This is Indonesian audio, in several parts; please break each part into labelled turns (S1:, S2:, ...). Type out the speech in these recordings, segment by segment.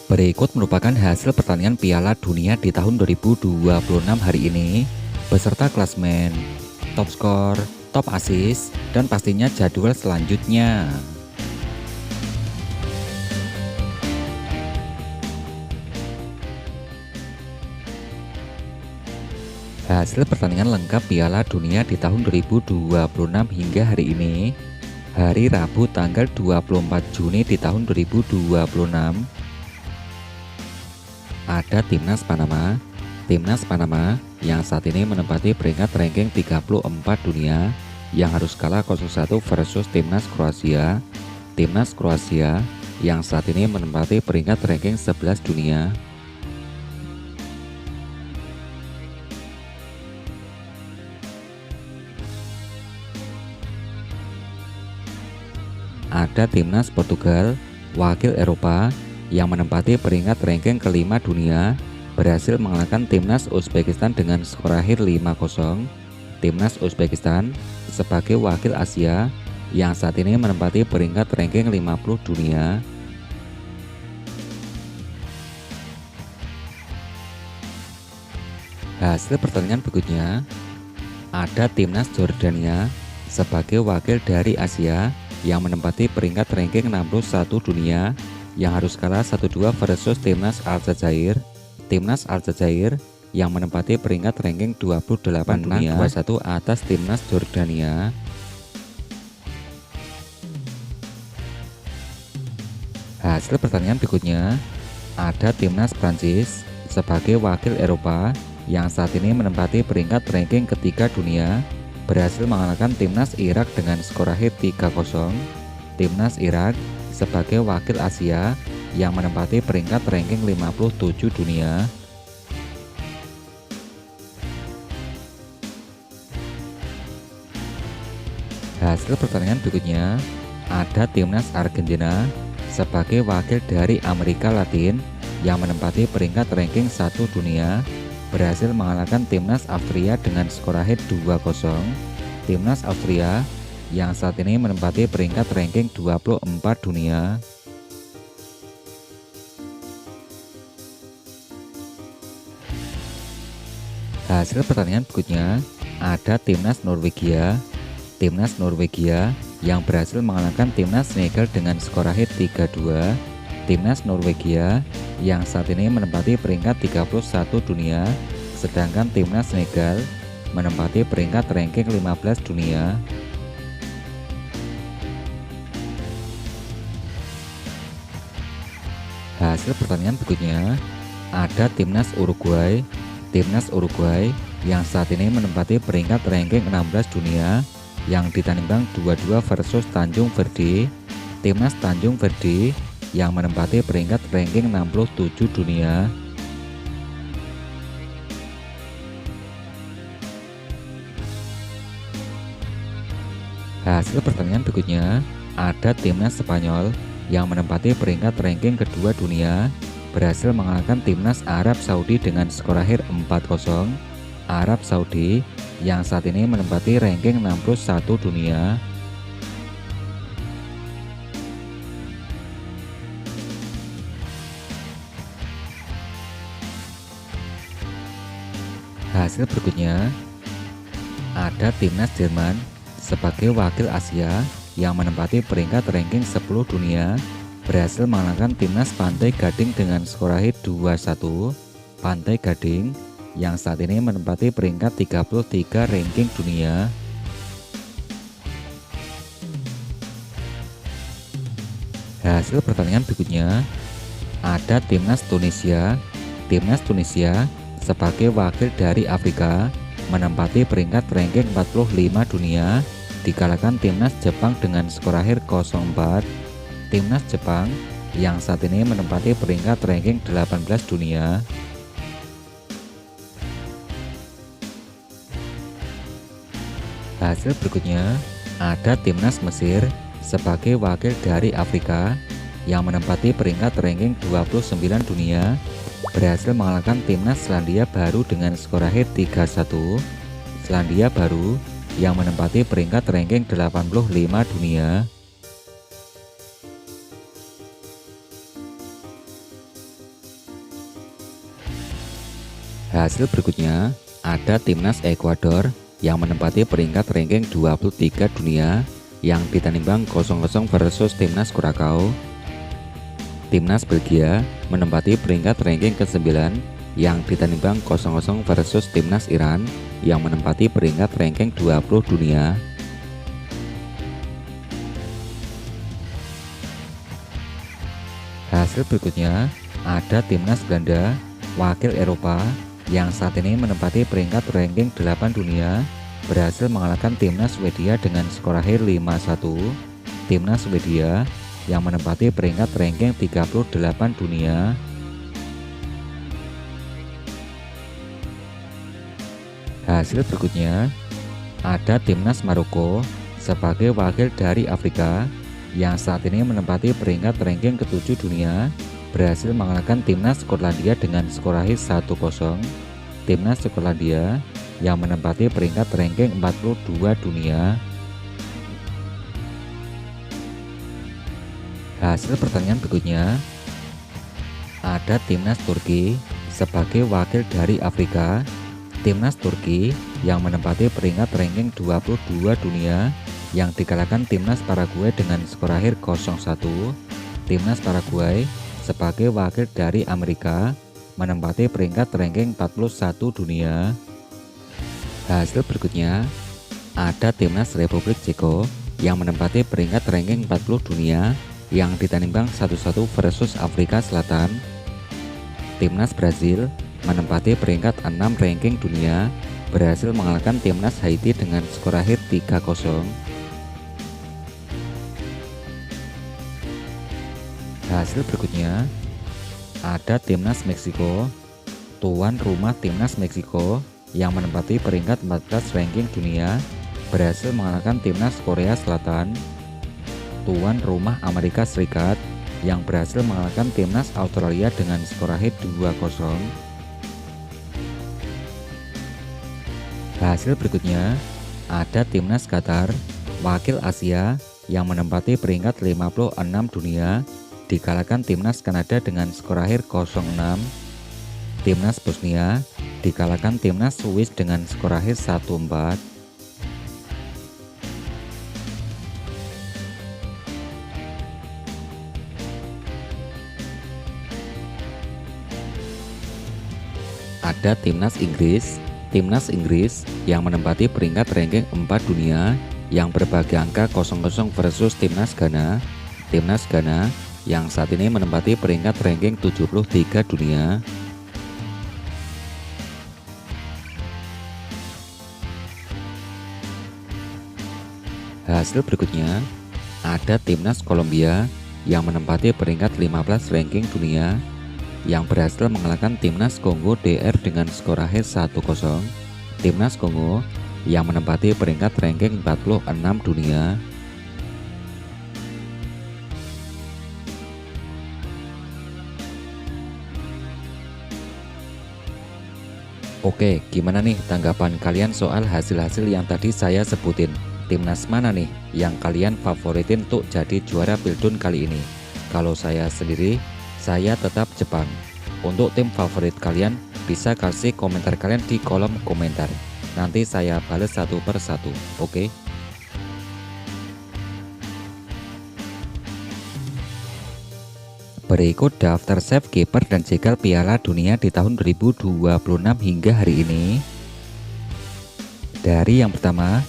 S1: Berikut merupakan hasil pertandingan Piala Dunia di tahun 2026 hari ini, beserta klasmen, top skor, top assist, dan pastinya jadwal selanjutnya. Hasil pertandingan lengkap Piala Dunia di tahun 2026 hingga hari ini, hari Rabu tanggal 24 Juni di tahun 2026. Ada Timnas Panama yang saat ini menempati peringkat ranking 34 dunia yang harus kalah 0-1 versus Timnas Kroasia yang saat ini menempati peringkat ranking 11 dunia. Ada Timnas Portugal, wakil Eropa, yang menempati peringkat ranking kelima dunia, berhasil mengalahkan Timnas Uzbekistan dengan skor akhir 5-0. Timnas Uzbekistan sebagai wakil Asia yang saat ini menempati peringkat ranking 50 dunia. Hasil pertandingan berikutnya, ada Timnas Jordania sebagai wakil dari Asia yang menempati peringkat ranking 61 dunia yang harus kalah 1-2 versus Timnas Aljazair. Timnas Aljazair yang menempati peringkat ranking 28 dunia 2-1 atas Timnas Jordania. Hasil pertandingan berikutnya, ada Timnas Prancis sebagai wakil Eropa yang saat ini menempati peringkat ranking ketiga dunia, berhasil mengalahkan Timnas Irak dengan skor akhir 3-0. Timnas Irak sebagai wakil Asia yang menempati peringkat ranking 57 dunia. Hasil pertandingan berikutnya, ada Timnas Argentina sebagai wakil dari Amerika Latin yang menempati peringkat ranking 1 dunia, berhasil mengalahkan Timnas Austria dengan skor akhir 2-0. Timnas Austria yang saat ini menempati peringkat ranking 24 dunia. Hasil pertandingan berikutnya, ada Timnas Norwegia. Timnas Norwegia yang berhasil mengalahkan Timnas Senegal dengan skor akhir 3-2. Timnas Norwegia yang saat ini menempati peringkat 31 dunia, sedangkan Timnas Senegal menempati peringkat ranking 15 dunia. Hasil pertandingan berikutnya, ada Timnas Uruguay. Timnas Uruguay yang saat ini menempati peringkat ranking 16 dunia yang ditandingkan 2-2 versus Tanjung Verde. Timnas Tanjung Verde yang menempati peringkat ranking 67 dunia. Hasil pertandingan berikutnya, ada Timnas Spanyol yang menempati peringkat ranking kedua dunia, berhasil mengalahkan Timnas Arab Saudi dengan skor akhir 4-0. Arab Saudi yang saat ini menempati ranking 61 dunia. Hasil berikutnya, ada Timnas Jerman sebagai wakil Asia yang menempati peringkat ranking 10 dunia, berhasil mengalahkan Timnas Pantai Gading dengan skor akhir 2-1. Pantai Gading yang saat ini menempati peringkat 33 ranking dunia. Hasil pertandingan berikutnya, ada Timnas Tunisia. Timnas Tunisia sebagai wakil dari Afrika menempati peringkat ranking 45 dunia, dikalahkan Timnas Jepang dengan skor akhir 0-4. Timnas Jepang yang saat ini menempati peringkat ranking 18 dunia. Hasil berikutnya, ada Timnas Mesir sebagai wakil dari Afrika yang menempati peringkat ranking 29 dunia, berhasil mengalahkan Timnas Selandia Baru dengan skor akhir 3-1. Selandia Baru yang menempati peringkat ranking 85 dunia. Hasil berikutnya ada timnas Ekuador yang menempati peringkat ranking 23 dunia yang ditanimbang 0-0 versus timnas Kurakau. Timnas Belgia menempati peringkat ranking ke-9 yang ditanimbang 0-0 versus timnas Iran yang menempati peringkat ranking 20 dunia. Hasil berikutnya ada timnas Belanda, wakil Eropa, yang saat ini menempati peringkat ranking 8 dunia, berhasil mengalahkan timnas Swedia dengan skor akhir 5-1. Timnas Swedia yang menempati peringkat ranking 38 dunia. Hasil berikutnya ada timnas Maroko sebagai wakil dari Afrika yang saat ini menempati peringkat ranking ke-7 dunia, berhasil mengalahkan timnas Skotlandia dengan skor akhir 1-0. Timnas Skotlandia yang menempati peringkat ranking 42 dunia. Hasil pertandingan berikutnya ada timnas Turki sebagai wakil dari Afrika. Timnas Turki yang menempati peringkat ranking 22 dunia yang dikalahkan timnas Paraguay dengan skor akhir 0-1. Timnas Paraguay sebagai wakil dari Amerika menempati peringkat ranking 41 dunia. Hasil berikutnya ada timnas Republik Ceko yang menempati peringkat ranking 40 dunia yang ditanimbang 1-1 versus Afrika Selatan. Timnas Brazil menempati peringkat 6 ranking dunia, berhasil mengalahkan timnas Haiti dengan skor akhir 3-0. Hasil berikutnya ada timnas Meksiko, tuan rumah timnas Meksiko yang menempati peringkat 14 ranking dunia, berhasil mengalahkan timnas Korea Selatan. Tuan rumah Amerika Serikat yang berhasil mengalahkan timnas Australia dengan skor akhir 2-0. Hasil berikutnya ada timnas Qatar, wakil Asia yang menempati peringkat 56 dunia, dikalahkan timnas Kanada dengan skor akhir 0-6. Timnas Bosnia dikalahkan timnas Swiss dengan skor akhir 1-4. Ada timnas Inggris. Timnas Inggris yang menempati peringkat ranking 4 dunia yang berbagi angka 0-0 versus timnas Ghana. Timnas Ghana yang saat ini menempati peringkat ranking 73 dunia. Hasil berikutnya ada timnas Kolombia yang menempati peringkat 15 ranking dunia yang berhasil mengalahkan timnas Kongo DR dengan skor akhir 1-0. Timnas Kongo yang menempati peringkat ranking 46 dunia. Oke, gimana nih tanggapan kalian soal hasil-hasil yang tadi saya sebutin? Timnas mana nih yang kalian favoritin untuk jadi juara Pildun kali ini? Kalau saya sendiri, saya tetap Jepang. Untuk tim favorit kalian bisa kasih komentar kalian di kolom komentar. Nanti saya balas satu per satu, oke? Berikut daftar save kiper dan jegal Piala Dunia di tahun 2026 hingga hari ini. Dari yang pertama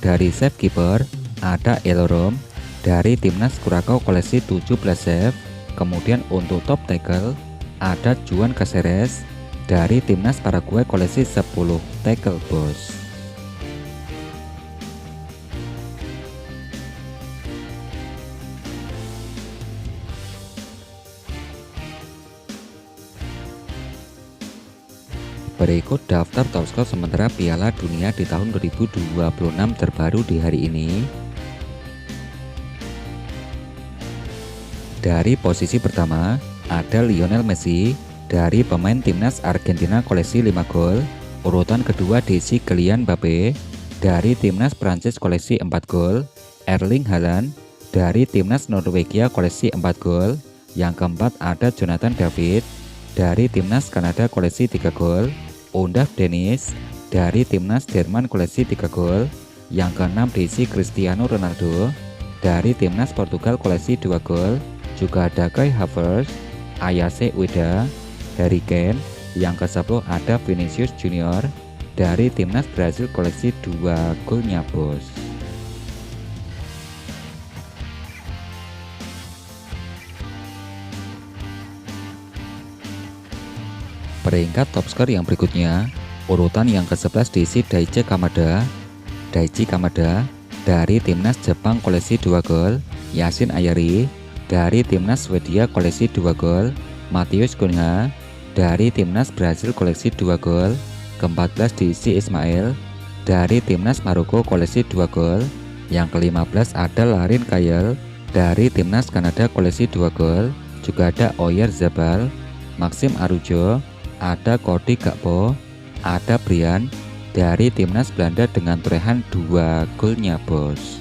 S1: dari save kiper ada Elorom dari timnas Kurakau koleksi 17 save. Kemudian untuk top tackle ada Juan Caceres dari timnas Paraguay koleksi 10 tackle bos. Berikut daftar top skor sementara Piala Dunia di tahun 2026 terbaru di hari ini. Dari posisi pertama ada Lionel Messi dari pemain timnas Argentina koleksi 5 gol. Urutan kedua diisi Kylian Mbappe dari timnas Prancis koleksi 4 gol. Erling Haaland dari timnas Norwegia koleksi 4 gol. Yang keempat ada Jonathan David dari timnas Kanada koleksi 3 gol. Undaf Dennis dari timnas Jerman koleksi 3 gol. Yang keenam diisi Cristiano Ronaldo dari timnas Portugal koleksi 2 gol. Juga ada Kai Havertz, Ayase Ueda, Harry Kane. Yang ke-10 ada Vinicius Junior dari timnas Brasil koleksi 2 golnya bos. Peringkat top skor yang berikutnya, urutan yang ke-11 diisi Daichi Kamada. Daichi Kamada dari timnas Jepang koleksi 2 gol. Yasin Ayari dari timnas Swedia koleksi 2 gol. Matheus Cunha dari timnas Brasil koleksi 2 gol. Ke-14 diisi Ismail dari timnas Maroko koleksi 2 gol. Yang ke-15 ada Larin Kayel dari timnas Kanada koleksi 2 gol. Juga ada Oyer Zabal, Maxim Arujo, ada Cody Gakpo, ada Brian dari timnas Belanda dengan torehan 2 golnya bos.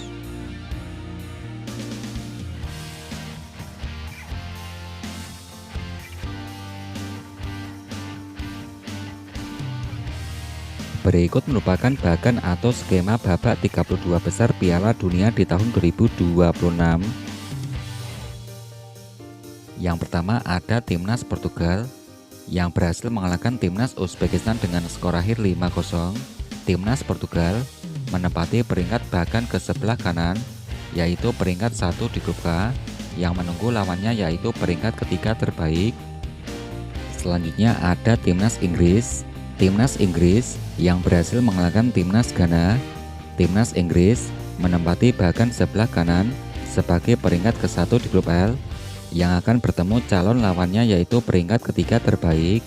S1: Berikut merupakan bagan atau skema babak 32 besar Piala Dunia di tahun 2026. Yang pertama ada timnas Portugal yang berhasil mengalahkan timnas Uzbekistan dengan skor akhir 5-0. Timnas Portugal menempati peringkat bahkan ke sebelah kanan, yaitu peringkat 1 di grup K, yang menunggu lawannya yaitu peringkat ketiga terbaik. Selanjutnya ada timnas Inggris. Timnas Inggris yang berhasil mengalahkan timnas Ghana. Timnas Inggris menempati bahkan sebelah kanan sebagai peringkat ke-1 di grup L, yang akan bertemu calon lawannya yaitu peringkat ketiga terbaik.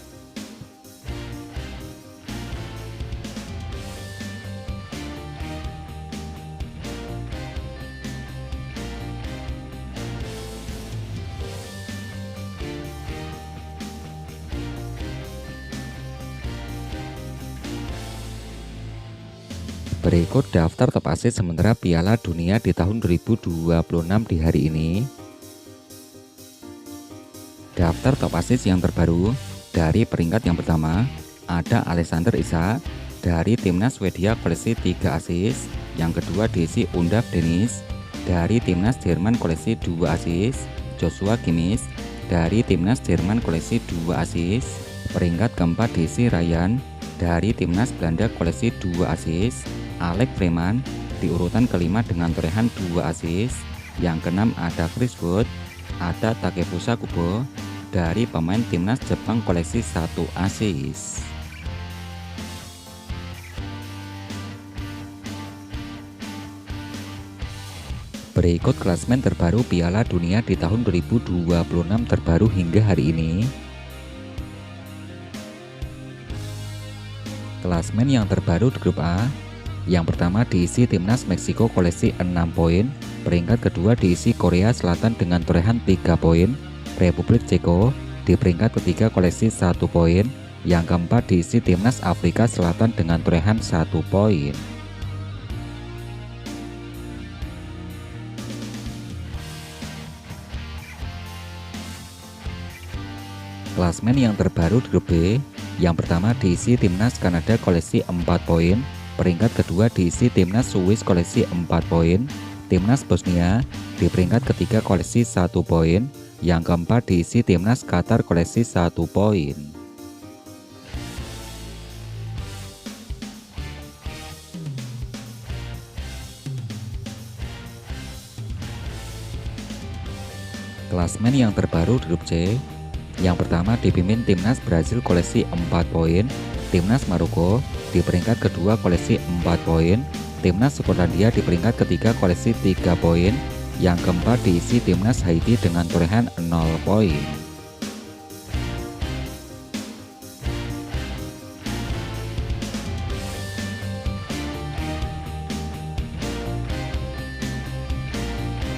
S1: Berikut daftar top asis sementara Piala Dunia di tahun 2026 di hari ini. Daftar top asis yang terbaru dari peringkat yang pertama ada Alexander Isak dari timnas Swedia koleksi 3 asis. Yang kedua diisi Undaf Dennis dari timnas Jerman koleksi 2 asis. Joshua Kimmich dari timnas Jerman koleksi 2 asis. Peringkat keempat diisi Ryan dari timnas Belanda koleksi 2 asis. Alex Freeman di urutan kelima dengan torehan 2 asis. Yang keenam ada Chris Wood, ada Takefusa Kubo dari pemain timnas Jepang koleksi 1 asis. Berikut klasemen terbaru Piala Dunia di tahun 2026 terbaru hingga hari ini. Klasemen yang terbaru di grup A, yang pertama diisi timnas Meksiko koleksi 6 poin. Peringkat kedua diisi Korea Selatan dengan torehan 3 poin. Republik Ceko di peringkat ketiga koleksi 1 poin. Yang keempat diisi timnas Afrika Selatan dengan torehan 1 poin. Klasemen yang terbaru di grup B, yang pertama diisi timnas Kanada koleksi 4 poin. Peringkat kedua diisi timnas Swiss koleksi 4 poin. Timnas Bosnia di peringkat ketiga koleksi 1 poin. Yang keempat diisi timnas Qatar koleksi 1 poin. Klasemen yang terbaru di grup C, yang pertama dipimpin timnas Brasil koleksi 4 poin. Timnas Maroko di peringkat kedua koleksi 4 poin. Timnas Skotlandia di peringkat ketiga koleksi 3 poin. Yang keempat diisi timnas Haiti dengan torehan 0 poin.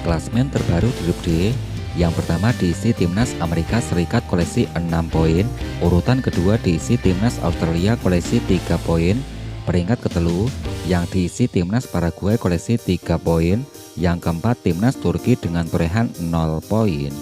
S1: Klasemen terbaru di grup D, yang pertama diisi timnas Amerika Serikat koleksi 6 poin. Urutan kedua diisi timnas Australia koleksi 3 poin. Peringkat ketelu yang diisi timnas Paraguay koleksi 3 poin. Yang keempat timnas Turki dengan torehan 0 poin.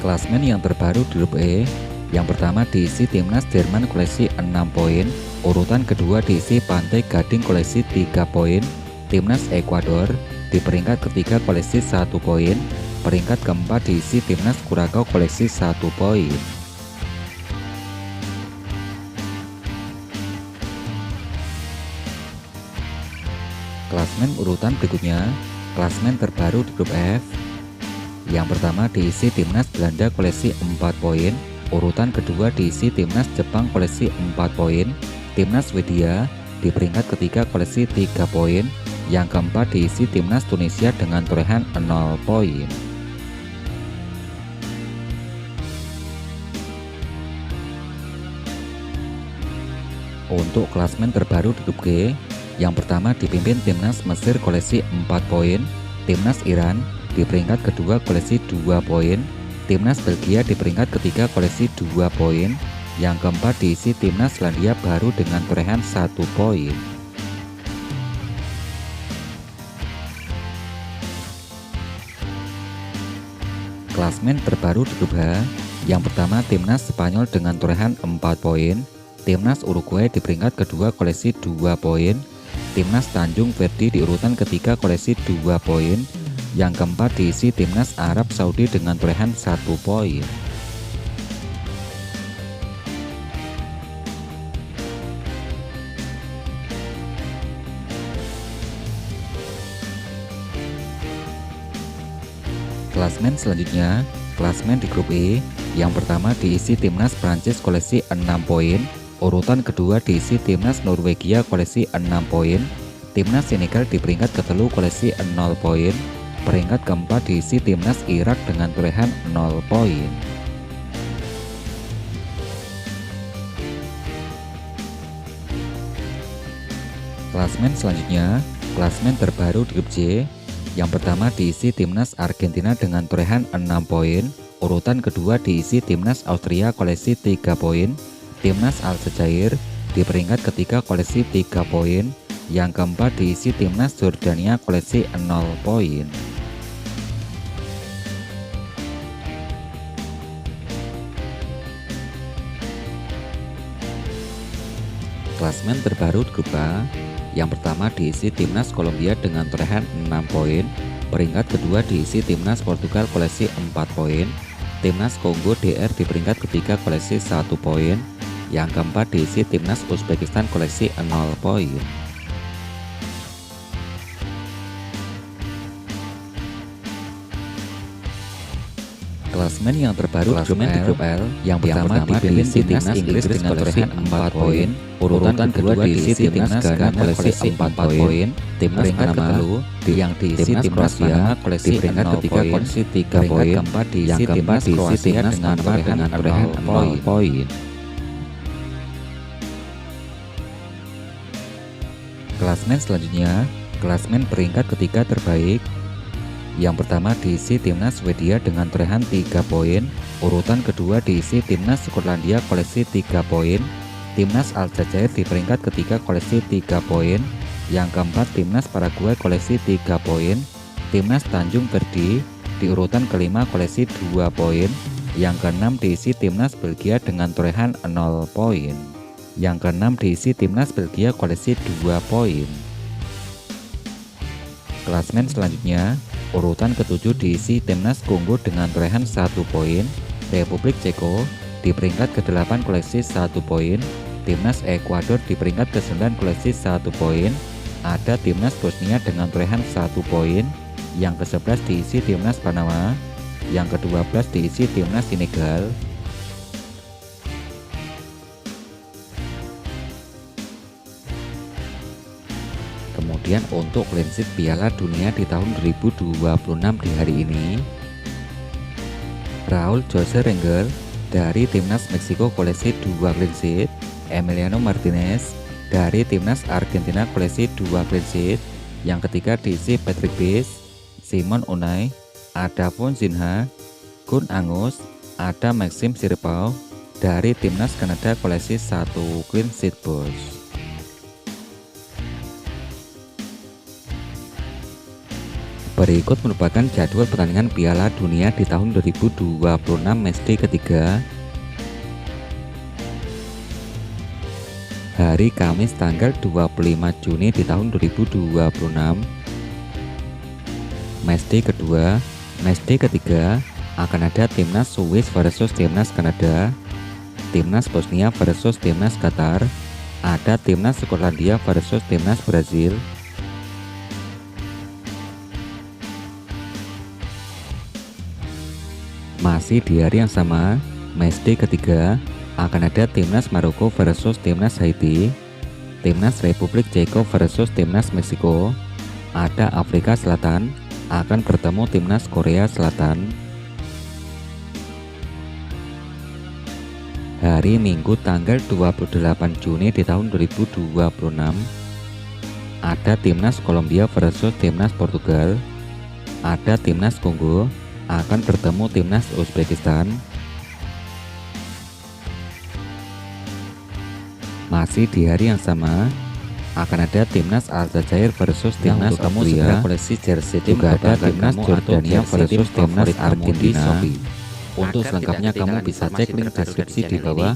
S1: Klasmen yang terbaru di grup E, yang pertama diisi timnas Jerman koleksi 6 poin, urutan kedua diisi Pantai Gading koleksi 3 poin, timnas Ekuador di peringkat ketiga koleksi 1 poin, peringkat keempat diisi timnas Kurakau koleksi 1 poin. Klasmen urutan berikutnya, klasmen terbaru di grup F. Yang pertama diisi timnas Belanda koleksi 4 poin, urutan kedua diisi timnas Jepang koleksi 4 poin, timnas Swedia di peringkat ketiga koleksi 3 poin, yang keempat diisi timnas Tunisia dengan torehan 0 poin. Untuk klasmen terbaru di grup G, yang pertama dipimpin timnas Mesir koleksi 4 poin, timnas Iran di peringkat kedua koleksi 2 poin, timnas Belgia di peringkat ketiga koleksi 2 poin, yang keempat diisi timnas Selandia Baru dengan torehan 1 poin. Klasmen terbaru di grup H, yang pertama timnas Spanyol dengan torehan 4 poin, timnas Uruguay di peringkat kedua koleksi 2 poin, timnas Tanjung Verdi di urutan ketiga koleksi 2 poin, yang keempat diisi timnas Arab Saudi dengan torehan 1 poin. Klasmen selanjutnya, klasmen di grup E, yang pertama diisi timnas Prancis koleksi 6 poin, urutan kedua diisi timnas Norwegia koleksi 6 poin, timnas Senegal di peringkat ketelu koleksi 0 poin, peringkat keempat diisi timnas Irak dengan torehan 0 poin. Klasmen selanjutnya, klasmen terbaru di grup J, yang pertama diisi timnas Argentina dengan torehan 6 poin, urutan kedua diisi timnas Austria koleksi 3 poin, timnas Aljazair di peringkat ketiga koleksi 3 poin, yang keempat diisi timnas Jordania koleksi 0 poin. Klasmen terbaru di grup A, yang pertama diisi timnas Kolombia dengan torehan 6 poin, peringkat kedua diisi timnas Portugal koleksi 4 poin, timnas Kongo DR di peringkat ketiga koleksi 1 poin, yang keempat diisi timnas Uzbekistan koleksi 0 poin. Klasmen yang terbaru di grup L, yang pertama diisi timnas Inggris dengan torehan 4 poin, urutan kedua diisi timnas Ghana koleksi 4 poin, timnas Panama yang diisi timnas Panama koleksi peringkat ketiga koleksi 3 poin, keempat diisi timnas Kroasia dengan torehan 0 poin. Klasmen selanjutnya, klasmen peringkat ketiga terbaik. Yang pertama diisi timnas Swedia dengan torehan 3 poin, urutan kedua diisi timnas Skotlandia koleksi 3 poin, timnas Aljazair di peringkat ketiga koleksi 3 poin, yang keempat timnas Paraguay koleksi 3 poin, timnas Tanjung Verdi di urutan kelima koleksi 2 poin, yang keenam diisi timnas Belgia dengan torehan 0 poin, yang keenam diisi timnas Belgia koleksi 2 poin. Klasmen selanjutnya, urutan ketujuh diisi timnas Kongo dengan torehan 1 poin, Republik Ceko di peringkat ke-8 koleksi 1 poin, timnas Ekuador di peringkat ke-9 koleksi 1 poin, ada timnas Bosnia dengan torehan 1 poin, yang ke-11 diisi timnas Panama, yang ke-12 diisi timnas Senegal. Kemudian untuk clean sheet Piala Dunia di tahun 2026 di hari ini, Raul Jose Rengel dari timnas Meksiko koleksi 2 clean sheet, Emiliano Martinez dari timnas Argentina koleksi 2 clean sheet, yang ketiga diisi Patrick Base, Simon Unai, ada Fonzinha, Kun Angus, ada Maxim Sirpau dari timnas Kanada koleksi 1 clean sheet bos. Berikut merupakan jadwal pertandingan Piala Dunia di tahun 2026 matchday ketiga. Hari Kamis tanggal 25 Juni di tahun 2026. Matchday kedua, matchday ketiga akan ada Timnas Swiss versus Timnas Kanada, Timnas Bosnia versus Timnas Qatar, ada Timnas Skotlandia versus Timnas Brazil. Masih di hari yang sama, matchday ketiga akan ada Timnas Maroko versus Timnas Haiti, Timnas Republik Ceko versus Timnas Meksiko, ada Afrika Selatan akan bertemu Timnas Korea Selatan. Hari Minggu tanggal 28 Juni di tahun 2026 ada Timnas Kolombia versus Timnas Portugal, ada Timnas Kongo akan bertemu Timnas Uzbekistan. Masih di hari yang sama akan ada Timnas Aljazair versus Timnas Austria, koleksi jersey juga ada Timnas Jordania versus Timnas Argentina. Untuk selengkapnya kamu bisa cek link deskripsi di bawah.